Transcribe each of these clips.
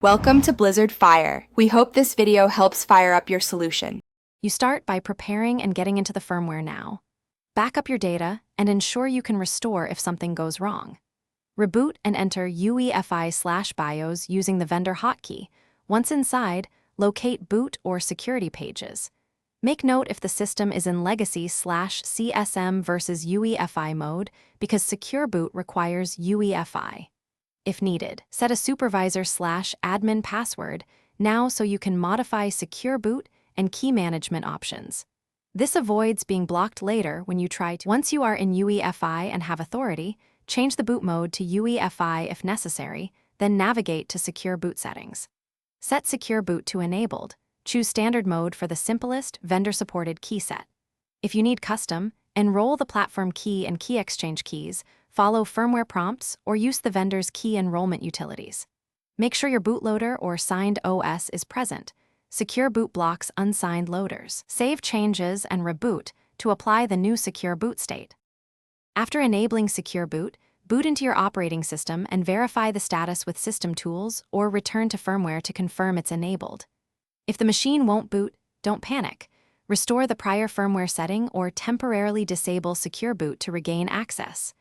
Welcome to Blizzard Fire. We hope this video helps fire up your solution. You start by preparing and getting into the firmware now. Back up your data and ensure you can restore if something goes wrong. Reboot and enter UEFI/BIOS using the vendor hotkey. Once inside, locate boot or security pages. Make note if the system is in legacy/CSM versus UEFI mode because secure boot requires UEFI. If needed, set a supervisor/admin password now so you can modify secure boot and key management options. This avoids being blocked later when you try to. Once you are in UEFI and have authority, change the boot mode to UEFI if necessary, then navigate to secure boot settings. Set secure boot to enabled. Choose standard mode for the simplest, vendor-supported key set. If you need custom, enroll the platform key and key exchange keys, follow firmware prompts, or use the vendor's key enrollment utilities. Make sure your bootloader or signed OS is present. Secure boot blocks unsigned loaders. Save changes and reboot to apply the new secure boot state. After enabling secure boot, boot into your operating system and verify the status with system tools or return to firmware to confirm it's enabled. If the machine won't boot, don't panic. Restore the prior firmware setting or temporarily disable secure boot to regain access.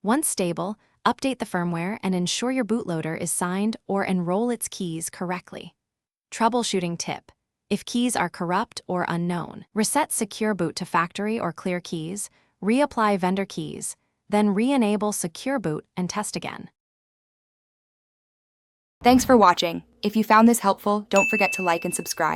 Once stable, update the firmware and ensure your bootloader is signed or enroll its keys correctly. Troubleshooting tip: if keys are corrupt or unknown, reset secure boot to factory or clear keys, reapply vendor keys, then re-enable secure boot and test again. Thanks for watching. If you found this helpful, don't forget to like and subscribe.